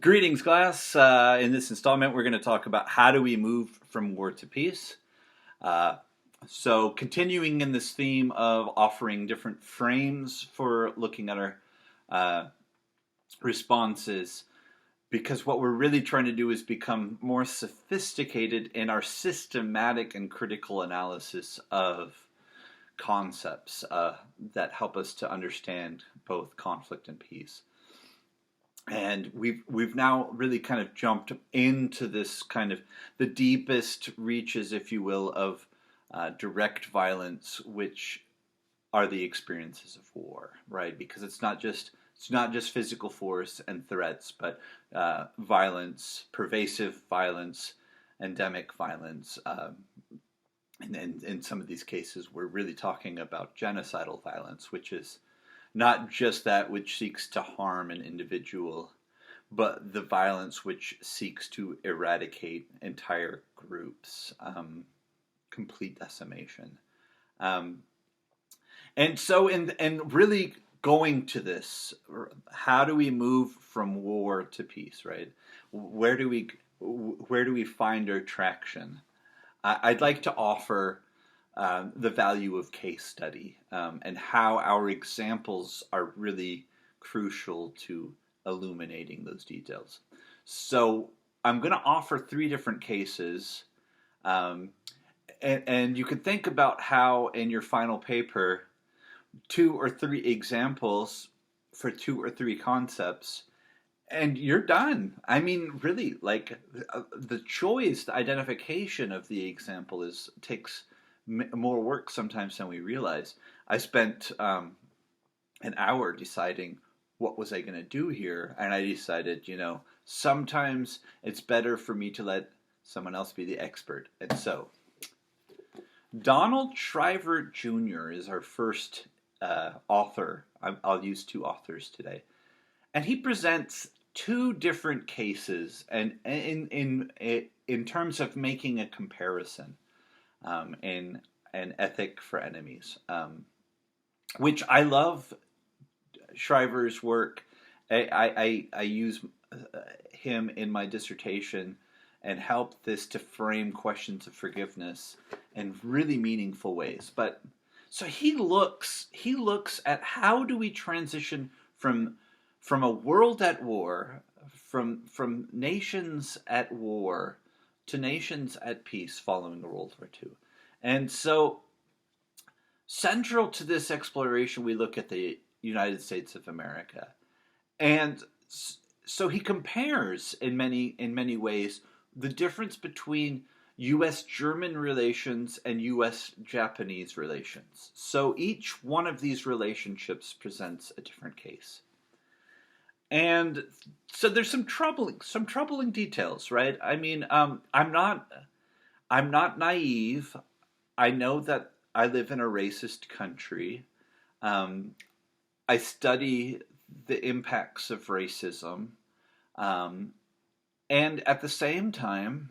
Greetings, class. In this installment, we're going to talk about how do we move from war to peace. Uh, so, continuing in this theme of offering different frames for looking at our uh, responses, because what we're really trying to do is become more sophisticated in our systematic and critical analysis of concepts that help us to understand both conflict and peace. And we've now really kind of jumped into this kind of the deepest reaches, if you will, of direct violence, which are the experiences of war, right? Because it's not just physical force and threats, but violence, pervasive violence, endemic violence. And in some of these cases, we're really talking about genocidal violence, which is not just that which seeks to harm an individual, but the violence which seeks to eradicate entire groups, complete decimation. Um, and so, and really going to this, how do we move from war to peace? Right? Where do we where do we find our traction? I'd like to offer the value of case study and how our examples are really crucial to illuminating those details. So I'm going to offer three different cases, um, and you can think about how in your final paper, two or three examples for two or three concepts and you're done. I mean, really, like the choice, the identification of the example takes more work sometimes than we realize. I spent an hour deciding what was I going to do here, and I decided, sometimes it's better for me to let someone else be the expert. And so, Donald Shriver Jr. is our first author. I'll use two authors today, and he presents two different cases, and in terms of making a comparison in an ethic for enemies, which I love. Shriver's work. I use him in my dissertation and help this to frame questions of forgiveness in really meaningful ways. But so he looks at how do we transition from a world at war, from nations at war to nations at peace following World War II. And so central to this exploration, we look at the United States of America. And so he compares in many ways the difference between U.S.-German relations and U.S.-Japanese relations. So each one of these relationships presents a different case. And so there's some troubling details, right? I mean, I'm not naive. I know that I live in a racist country. I study the impacts of racism, and at the same time,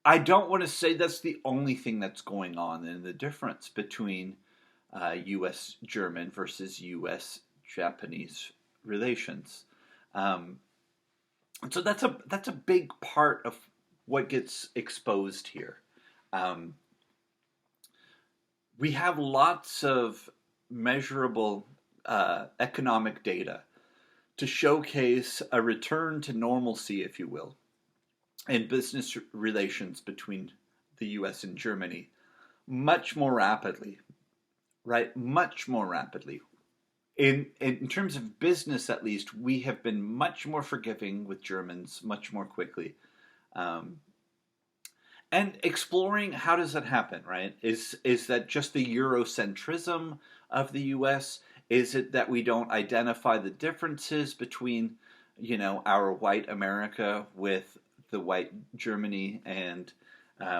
I don't want to say that's the only thing that's going on in the difference between U.S. German versus U.S. Japanese relations. So that's a big part of what gets exposed here. We have lots of measurable economic data to showcase a return to normalcy, if you will, in business relations between the U.S. and Germany much more rapidly, right? Much more rapidly. In terms of business, at least, we have been much more forgiving with Germans much more quickly. And exploring how does that happen, right? Is that just the Eurocentrism of the U.S.? Is it that we don't identify the differences between, our white America with the white Germany, and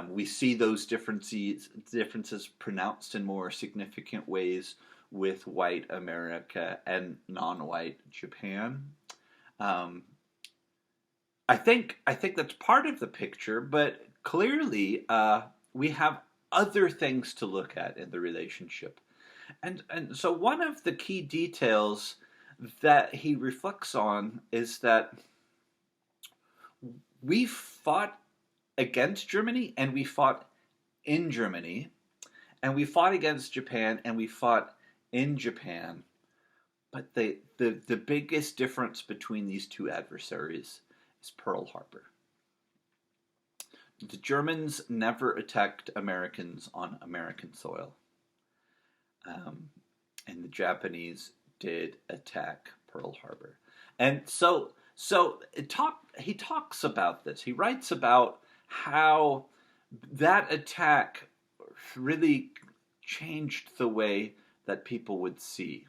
we see those differences pronounced in more significant ways with white America and non-white Japan? I think that's part of the picture, but clearly we have other things to look at in the relationship. And so one of the key details that he reflects on is that we fought against Germany and we fought in Germany, and we fought against Japan and we fought in Japan. But the biggest difference between these two adversaries is Pearl Harbor. The Germans never attacked Americans on American soil, and the Japanese did attack Pearl Harbor. And he talks about this. He writes about how that attack really changed the way that people would see.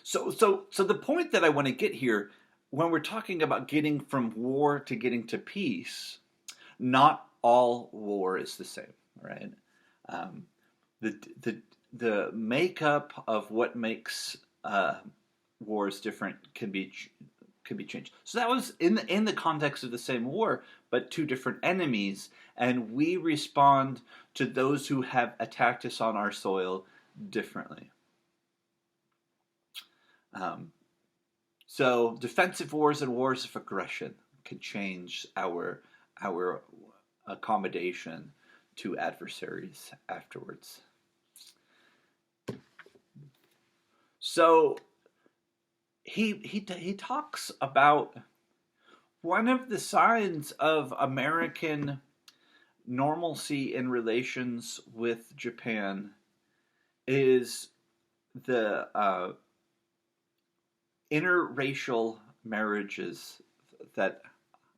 So the point that I want to get here, when we're talking about getting from war to getting to peace, not all war is the same, right? Um, the the makeup of what makes wars different can be changed. So that was in the context of the same war, but two different enemies, and we respond to those who have attacked us on our soil differently. So defensive wars and wars of aggression can change our accommodation to adversaries afterwards. So he talks about one of the signs of American normalcy in relations with Japan is the interracial marriages that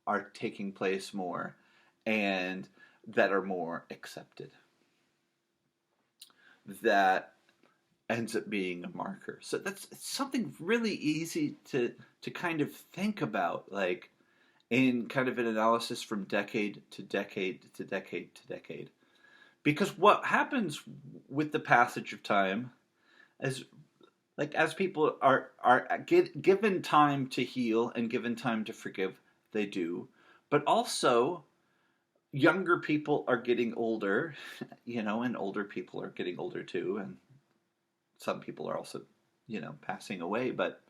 are taking place more and that are more accepted. That ends up being a marker. So that's something really easy to kind of think about, like in kind of an analysis from decade to decade to decade to decade. Because what happens with the passage of time is, like, as people are given time to heal and given time to forgive, they do. But also, younger people are getting older, and older people are getting older too, and some people are also, passing away. But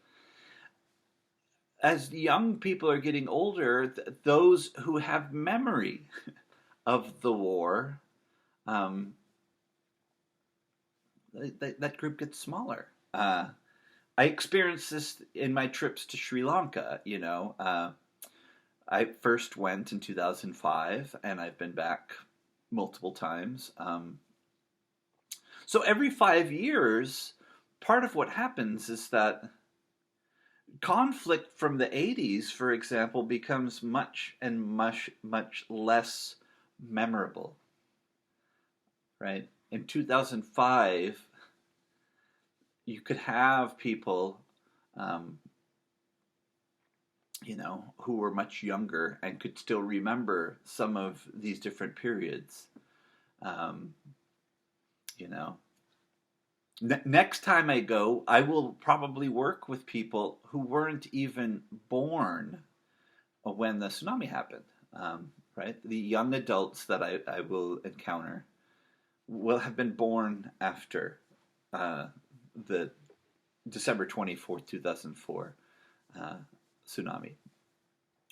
as young people are getting older, those who have memory of the war, that group gets smaller. I experienced this in my trips to Sri Lanka. I first went in 2005, and I've been back multiple times. So every 5 years, part of what happens is that conflict from the 80s, for example, becomes much less memorable. Right? In 2005, you could have people, who were much younger and could still remember some of these different periods. Next time I go, I will probably work with people who weren't even born when the tsunami happened. Right? The young adults that I will encounter will have been born after the December 24th, 2004 tsunami.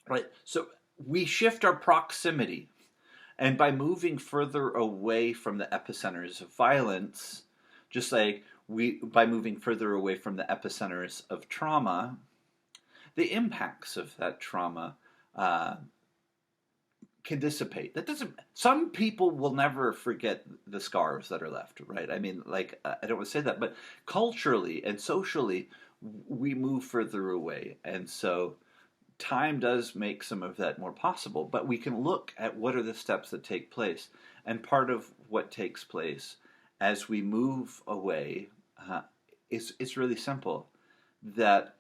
Right? So we shift our proximity. And by moving further away from the epicenters of violence, just like by moving further away from the epicenters of trauma, the impacts of that trauma can dissipate. Some people will never forget the scars that are left, right? I mean, I don't want to say that, but culturally and socially, we move further away. And so time does make some of that more possible, but we can look at what are the steps that take place. And part of what takes place as we move away is really simple, that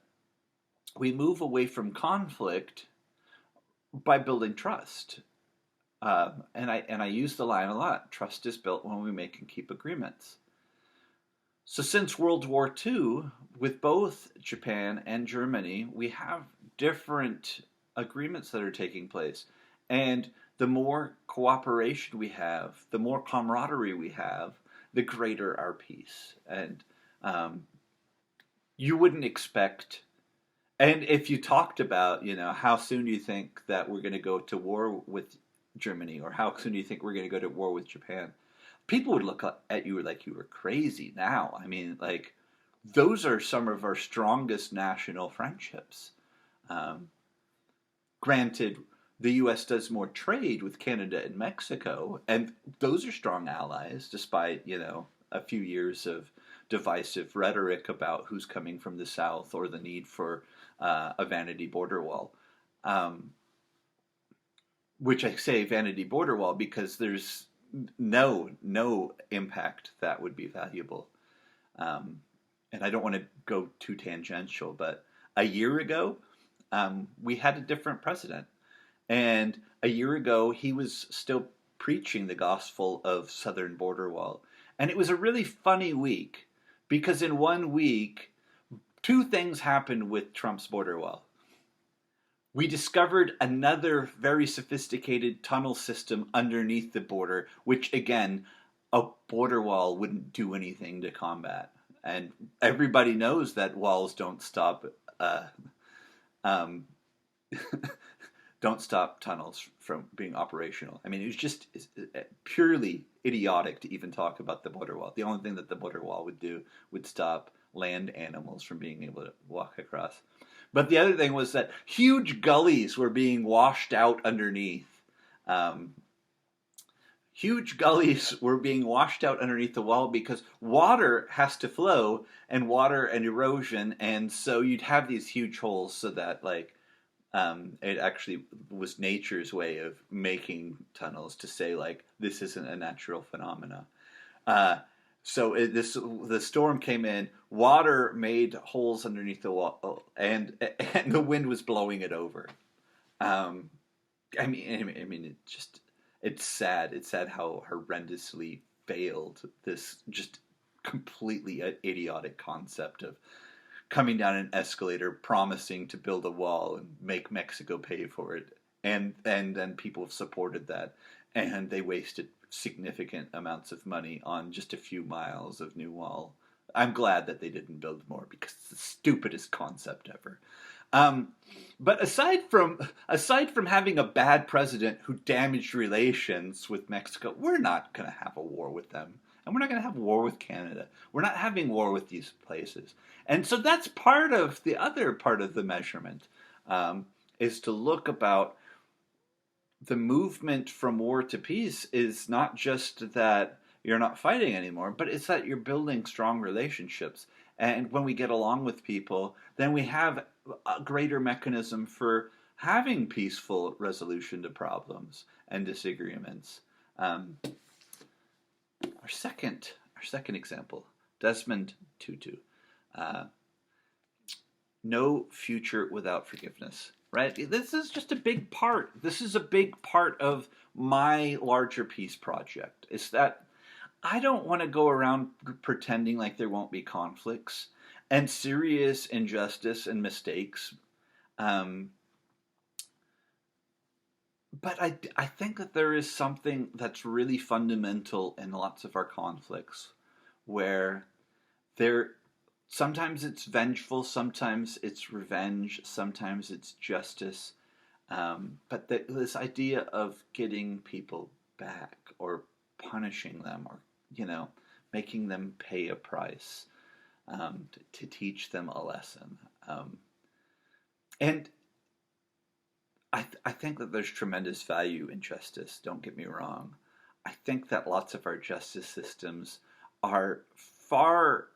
we move away from conflict by building trust. And I use the line a lot. Trust is built when we make and keep agreements. So since World War II, with both Japan and Germany, we have different agreements that are taking place. And the more cooperation we have, the more camaraderie we have, the greater our peace. And you wouldn't expect. And if you talked about, how soon do you think that we're going to go to war with Germany, or how soon do you think we're going to go to war with Japan, people would look at you like you were crazy now. I mean, like, those are some of our strongest national friendships. Um, Granted, the U.S. does more trade with Canada and Mexico, and those are strong allies, despite, a few years of divisive rhetoric about who's coming from the South or the need for a vanity border wall. Um, which I say vanity border wall because there's no impact that would be valuable. Um, and I don't want to go too tangential, but a year ago, we had a different president. And a year ago, he was still preaching the gospel of Southern border wall. And it was a really funny week because in one week, two things happened with Trump's border wall. We discovered another very sophisticated tunnel system underneath the border, which again, a border wall wouldn't do anything to combat. And everybody knows that walls um, don't stop tunnels from being operational. I mean, it was just purely idiotic to even talk about the border wall. The only thing that the border wall would do would stop land animals from being able to walk across. But the other thing was that huge gullies were being washed out underneath. Um, Huge gullies were being washed out underneath the wall because water has to flow, and water and erosion, and so you'd have these huge holes so that, like, it actually was nature's way of making tunnels to say, like, this isn't a natural phenomena. Uh, the storm came in, water made holes underneath the wall, and the wind was blowing it over. Um, it's sad. It's sad how horrendously failed this just completely idiotic concept of coming down an escalator, promising to build a wall and make Mexico pay for it, and then people have supported that, and they wasted significant amounts of money on just a few miles of new wall. I'm glad that they didn't build more because it's the stupidest concept ever. Um, but aside from having a bad president who damaged relations with Mexico, we're not going to have a war with them, and we're not going to have war with Canada. We're not having war with these places, and so that's part of the other part of the measurement, is to look about the movement from war to peace is not just that you're not fighting anymore, but it's that you're building strong relationships. And when we get along with people, then we have a greater mechanism for having peaceful resolution to problems and disagreements. Um, our second example, Desmond Tutu. Uh, no future without forgiveness, right? This is just a big part. This is a big part of my larger peace project. Is that I don't want to go around pretending like there won't be conflicts and serious injustice and mistakes. Um, but I think that there is something that's really fundamental in lots of our conflicts where there sometimes it's vengeful, sometimes it's revenge, sometimes it's justice. But this idea of getting people back or punishing them or, you know, making them pay a price, to teach them a lesson. And I think that there's tremendous value in justice, don't get me wrong. I think that lots of our justice systems are far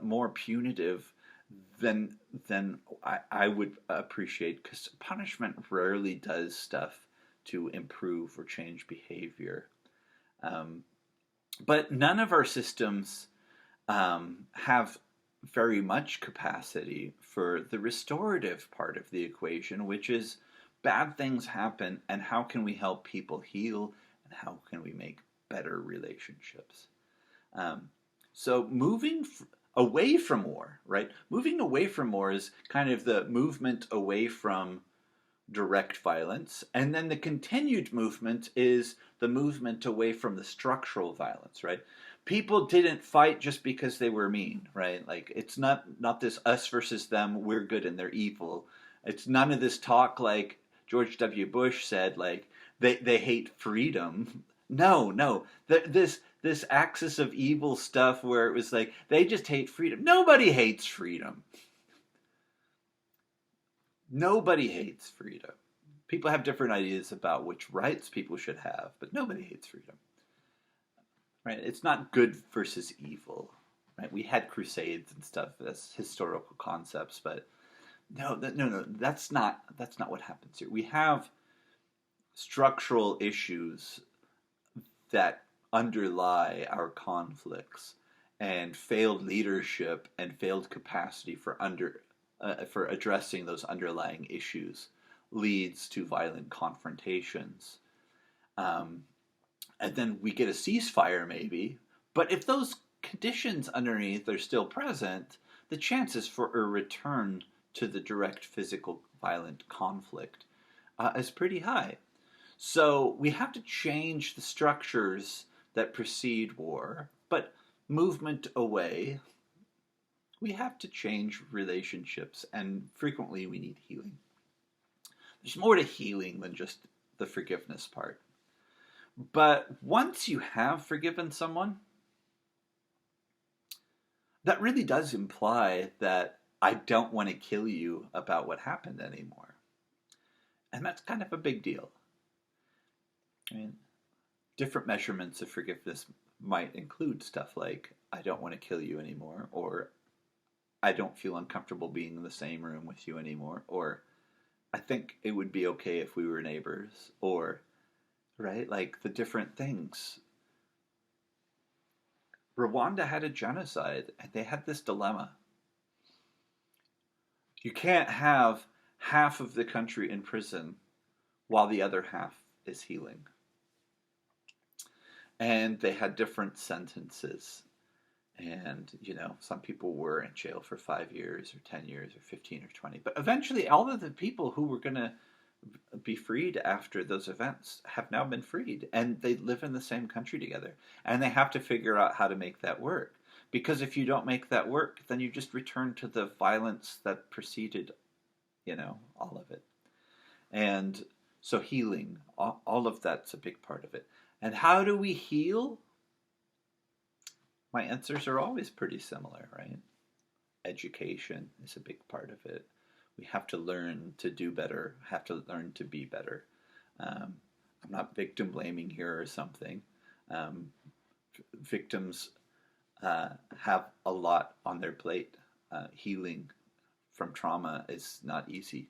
more punitive than I would appreciate, because punishment rarely does stuff to improve or change behavior. Um, but none of our systems have very much capacity for the restorative part of the equation, which is bad things happen, and how can we help people heal, and how can we make better relationships? Um, so away from war, right? Moving away from war is kind of the movement away from direct violence, and then the continued movement is the movement away from the structural violence, right? people didn't fight just because they were mean, right? Like it's not this us versus them, we're good and they're evil. It's none of this talk like George W. Bush said, like they hate freedom. No, no. This axis of evil stuff where it was like they just hate freedom. Nobody hates freedom. Nobody hates freedom. People have different ideas about which rights people should have, but nobody hates freedom. Right? It's not good versus evil. Right? We had crusades and stuff as historical concepts, but no, that's not what happens here. We have structural issues that underlie our conflicts, and failed leadership and failed capacity for addressing those underlying issues leads to violent confrontations. And then we get a ceasefire maybe, but if those conditions underneath are still present, the chances for a return to the direct physical violent conflict is pretty high. So we have to change the structures that precede war, but movement away, we have to change relationships, and frequently we need healing. There's more to healing than just the forgiveness part. But once you have forgiven someone, that really does imply that I don't want to kill you about what happened anymore. And that's kind of a big deal. I mean, different measurements of forgiveness might include stuff like, I don't want to kill you anymore, or I don't feel uncomfortable being in the same room with you anymore, or I think it would be okay if we were neighbors, or, right, like the different things. Rwanda had a genocide, and they had this dilemma. You can't have half of the country in prison while the other half is healing. And they had different sentences. And, some people were in jail for 5 years or 10 years or 15 or 20. But eventually, all of the people who were going to be freed after those events have now been freed. And they live in the same country together. And they have to figure out how to make that work. Because if you don't make that work, then you just return to the violence that preceded, all of it. And so healing, all of that's a big part of it. And how do we heal? My answers are always pretty similar, right? Education is a big part of it. We have to learn to do better, have to learn to be better. I'm not victim blaming here or something. Victims have a lot on their plate. Healing from trauma is not easy.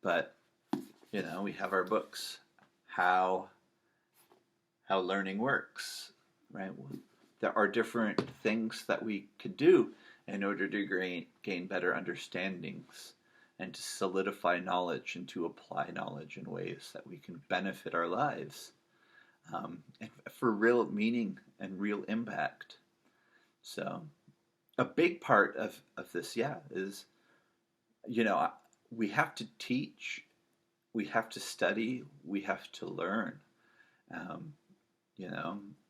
But, we have our books. How learning works, right? There are different things that we could do in order to gain better understandings and to solidify knowledge and to apply knowledge in ways that we can benefit our lives and for real meaning and real impact. So a big part of this, is, we have to teach, we have to study, we have to learn.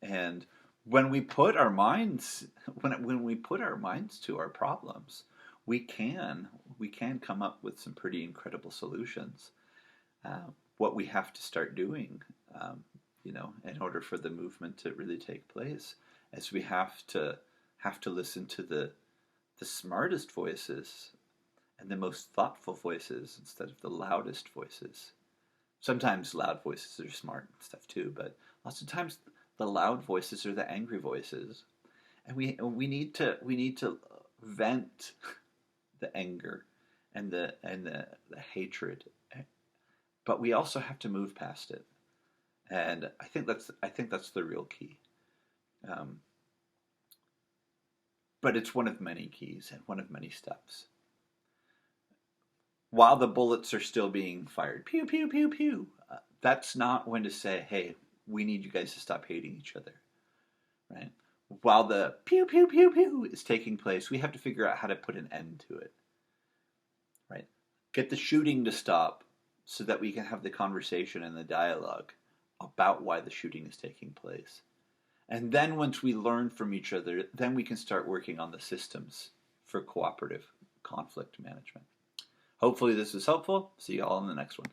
And when we put our minds when we put our minds to our problems, we can come up with some pretty incredible solutions. What we have to start doing, in order for the movement to really take place, is we have to listen to the smartest voices and the most thoughtful voices instead of the loudest voices. Sometimes loud voices are smart and stuff too, but lots of times the loud voices are the angry voices, and we need to vent the anger and the hatred, but we also have to move past it, and I think that's the real key. But it's one of many keys and one of many steps. While the bullets are still being fired, pew, pew, pew, pew, that's not when to say, hey, we need you guys to stop hating each other, right? While the pew, pew, pew, pew is taking place, we have to figure out how to put an end to it, right? Get the shooting to stop so that we can have the conversation and the dialogue. about why the shooting is taking place. And then once we learn from each other, then we can start working on the systems for cooperative conflict management. Hopefully this was helpful. See you all in the next one.